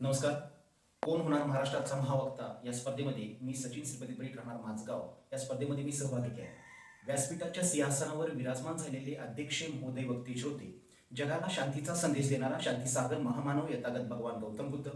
नमस्कार. कोण होणार महाराष्ट्राचा महावक्ता या स्पर्धेमध्ये मी सचिन श्रीपती परीट राहणार माझगाव या स्पर्धेमध्ये मी सहभागी आहे. व्यासपीठाच्या सिंहासनावर विराजमान झालेले अध्यक्ष महोदय वक्ते श्रोते, जगाला शांतीचा संदेश देणारा शांतीसागर महामानव यथागत भगवान गौतम बुद्ध,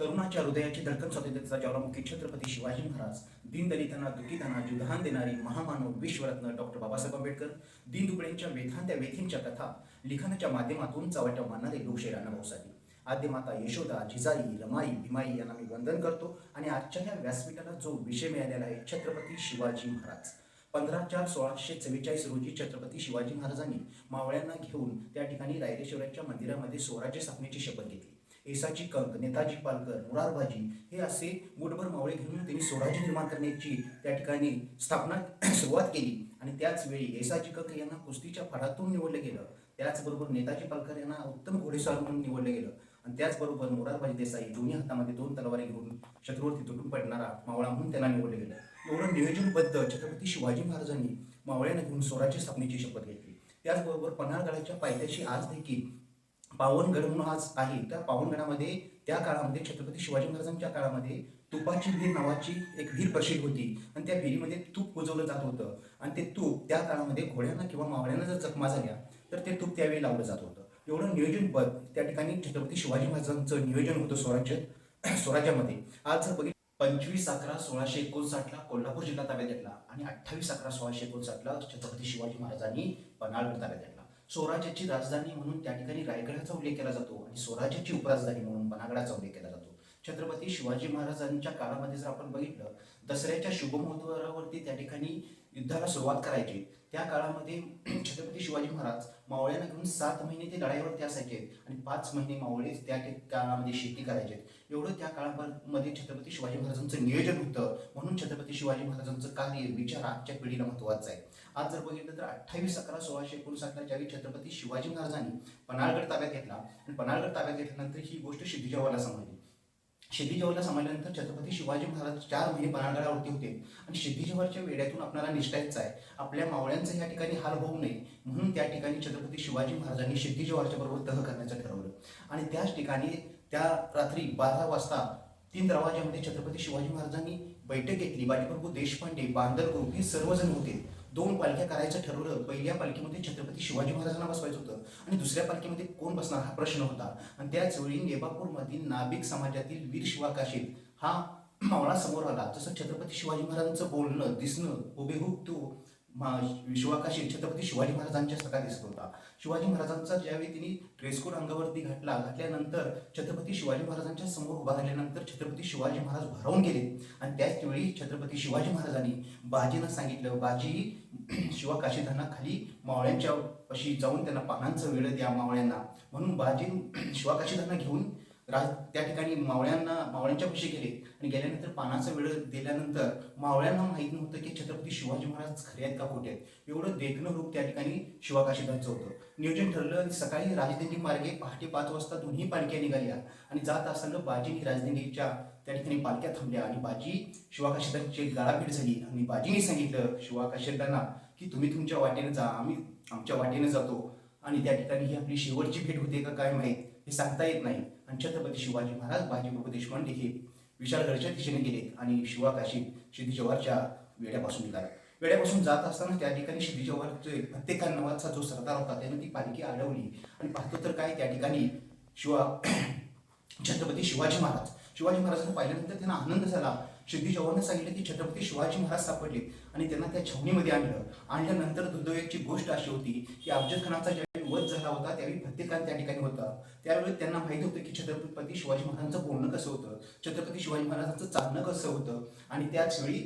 तरुणाच्या हृदयाची धडकन स्वातंत्र्याचा ज्वालामुखी छत्रपती शिवाजी महाराज, दीनदलितांना दुःखितांना जुधान देणारी महामानव विश्वरत्न डॉक्टर बाबासाहेब आंबेडकर, दीनदुबळ्यांच्या वेथांत्या वेथींच्या कथा लिखाणाच्या माध्यमातून चव्हाट्यावर मानणारे लोकशाहीर अण्णाभाऊसाठी आद्य माता यशोदा, जिजाई, रमाई, भीमाई यांना मी वंदन करतो. आणि आजच्या या व्यासपीठाला जो विषय मिळालेला आहे छत्रपती शिवाजी महाराज. 15/4/1644 रोजी छत्रपती शिवाजी महाराजांनी मावळ्यांना घेऊन त्या ठिकाणी रायरेश्वराच्या मंदिरामध्ये स्वराज्य स्थापनेची शपथ घेतली. येसाची कंक, नेताजी पालकर, मुरारबाजी हे असे मुठभर मावळे घेऊन त्यांनी स्वराज्य निर्माण करण्याची त्या ठिकाणी स्थापना सुरुवात केली. आणि त्याच वेळी येसाची कंक यांना कुस्तीच्या फडातून निवडलं गेलं. त्याचबरोबर नेताजी पालकर यांना उत्तम घोडेस्वार म्हणून निवडलं गेलं. आणि त्याचबरोबर मोरारबाजी देसाई दोन्ही हातामध्ये 2 तलवारी घेऊन शत्रूवरती तुटून पडणारा मावळा म्हणून त्यांना निवडलं गेलं. एवढं नियोजनबद्ध छत्रपती शिवाजी महाराजांनी मावळ्यांना घेऊन स्वराज्य स्थापनेची शपथ घेतली. त्याचबरोबर पन्हाळगडाच्या पायथ्याशी आज देखील पावनगड म्हणून आज आहे. त्या पावनगडामध्ये त्या काळामध्ये छत्रपती शिवाजी महाराजांच्या काळामध्ये तुपाची विहीर नावाची एक विहीर प्रसिद्ध होती. आणि त्या विहिरीमध्ये तूप कुजवलं जात होतं. आणि ते तूप त्या काळामध्ये घोड्यांना किंवा मावळ्यांना जर जखमा झाल्या तर ते तूप त्यावेळी लावलं जात होतं. एवढं नियोजनबद्ध त्या ठिकाणी छत्रपती शिवाजी महाराजांचं नियोजन होतं स्वराज्यामध्ये. आज जर बघितलं 25/11/1659 कोल्हापूर जिल्हा ताब्यात घेतला आणि 28/11/1659 छत्रपती शिवाजी महाराजांनी पन्हाळगड ताब्यात घेतला. स्वराज्याची राजधानी म्हणून त्या ठिकाणी रायगडाचा उल्लेख केला जातो आणि स्वराज्याची उपराजधानी म्हणून पन्हाळगडाचा उल्लेख केला जातो. छत्रपती शिवाजी महाराजांच्या काळामध्ये जर आपण बघितलं, दसऱ्याच्या शुभमुहूर्तावरती त्या ठिकाणी युद्धाला सुरुवात करायची. त्या काळामध्ये छत्रपती शिवाजी महाराज मावळ्यांना घेऊन 7 महिने ते लढाईवरती असायचे आणि 5 महिने मावळे त्या काळामध्ये शेती करायचे. एवढं त्या काळामध्ये छत्रपती शिवाजी महाराजांचं नियोजन होतं. म्हणून छत्रपती शिवाजी महाराजांचं कार्य विचार आजच्या पिढीला महत्त्वाचं आहे. आज जर बघितलं तर 28/11/1659 ज्यावेळी छत्रपती शिवाजी महाराजांनी पन्हाळगड ताब्यात घेतला आणि पन्हाळगड ताब्यात घेतल्यानंतर ही गोष्ट सिद्धी जोहरला समजली. सिद्धी जोहरला समजल्यानंतर छत्रपती शिवाजी महाराज 4 महिने पन्हाळगडावरती होते. आणि सिद्धी जोहरच्या वेड्यातून आपल्याला निष्ठायचं आहे, आपल्या मावळ्यांचं या ठिकाणी हाल होऊ नये म्हणून त्या ठिकाणी छत्रपती शिवाजी महाराजांनी सिद्धी जोहरच्या बरोबर तह करण्याचं ठरवलं. आणि त्याच ठिकाणी त्या रात्री 12 वाजता 3 दरवाज्यामध्ये छत्रपती शिवाजी महाराजांनी बैठक घेतली. बाजीप्रभू देशपांडे, बांदलगुरू हे सर्वजण होते. 2 पालख्या करायचं ठरवलं. पहिल्या पालखीमध्ये छत्रपती शिवाजी महाराजांना बसवायचं होतं आणि दुसऱ्या पालखीमध्ये कोण बसणार हा प्रश्न होता. आणि त्याचवेळी नेबापूरमधील नाभिक समाजातील वीर शिवा काशीद हा मावळा समोर आला. जसं छत्रपती शिवाजी महाराजांचं बोलणं, दिसणं हुबेहूब तो शिवा काशीद छत्रपती शिवाजी महाराजांच्या सारखा दिसत होता. शिवाजी महाराजांचा ज्यावेळी त्यांनी ड्रेसकोड अंगावरती घातल्यानंतर छत्रपती शिवाजी महाराजांच्या समोर उभा राहिल्यानंतर छत्रपती शिवाजी महाराज भारावून गेले. आणि त्याच वेळी छत्रपती शिवाजी महाराजांनी बाजीनं सांगितलं, बाजी शिवा काशीदांना खाली मावळ्यांच्या पाशी जाऊन त्यांना पानांचं वेळ द्या मावळ्यांना. म्हणून बाजी शिवा काशीदांना घेऊन त्या ठिकाणी मावळ्यांच्या पाशी गेले. आणि गेल्यानंतर पानाचा वेळ दिल्यानंतर मावळ्यांना माहीत नव्हतं की छत्रपती शिवाजी महाराज खरे आहेत का खोटे आहेत. एवढं देखणं रूप त्या ठिकाणी शिवा काशीदांचं होतं. नियोजन ठरलं. सकाळी राजदिंडी मार्गे पहाटे 5 वाजता दोन्ही पालख्या निघाल्या. आणि जात असताना बाजीनी राजदिंडीच्या त्या ठिकाणी पालख्या थांबल्या आणि बाजी शिवा काशीदांची गाळाभेट झाली. आणि बाजीने सांगितलं शिवा काशीदांना की तुम्ही तुमच्या वाटेने जा, आम्ही आमच्या वाटेने जातो. आणि त्या ठिकाणी ही आपली शेवटची भेट होते का काय माहीत हे सांगता येत नाही. आणि छत्रपती शिवाजी महाराज बाजीप्रभू देशपांडे हे विशाळगडच्या दिशेने गेले आणि शिवा काशीद सिद्धी जोहरच्या वेड्यापासून निघाला. वेड्यापासून जात असताना त्या ठिकाणी सिद्धी जोहरचे प्रत्येकान नावाचा जो सरदार होता त्याने ती पालखी अडवली. आणि पाहतो तर काय त्या ठिकाणी छत्रपती शिवाजी महाराजांना पाहिल्यानंतर त्यांना आनंद झाला. सिद्धी जोहरने सांगितलं की छत्रपती शिवाजी महाराज सापडले आणि त्यांना त्या छावणीमध्ये आणल्यानंतर दुर्दैवाची गोष्ट अशी होती की अफजल खानाचा ज्यावेळी वध झाला होता त्यावेळी प्रत्येकान त्या ठिकाणी होता. त्यावेळी त्यांना माहिती होतं की छत्रपती शिवाजी महाराजांचं बोलणं कसं होतं, छत्रपती शिवाजी महाराजांचं चालणं कसं होतं. आणि त्याच वेळी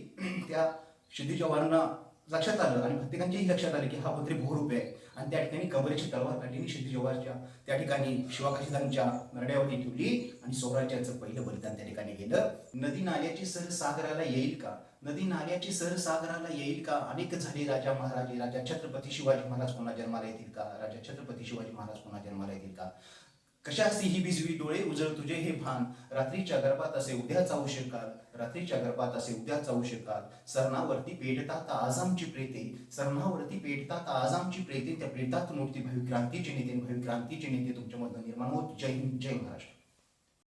त्या सिद्धी जोहरांना लक्षात आलं आणि प्रत्येकांच्याही लक्षात आलं की हा कोणतरी भूरूप आहे. आणि त्या ठिकाणी कबरेची तलवार काढली सिद्धी जोहरच्या त्या ठिकाणी शिवा काशीदांच्या नरड्यावरती ठेवली आणि स्वराज्याचं पहिलं बलिदान त्या ठिकाणी गेलं. नदी नाल्याची सर सागराला येईल का, नदी नाल्याची सर सागराला येईल का, अनेक झाले राजा महाराजे, राजा छत्रपती शिवाजी महाराज पुन्हा जन्माला येतील का, राजा छत्रपती शिवाजी महाराज पुन्हा जन्माला येतील का. कशासी ही बिजवी डोळे उजळ तुझे हे भान, रात्रीच्या गर्भात असे उद्याचा उशीर काल, रात्रीच्या गर्भात असे उद्याचा उशीर काल. सरणावरती पेटतात आज आमची प्रेते, सरणावरती पेटतात आज आमची प्रेते, त्या प्रेतात नोटती भविक्रांतीचे नेते तुमच्यामधून निर्माण होत. जय हिंद, जय महाराष्ट्र.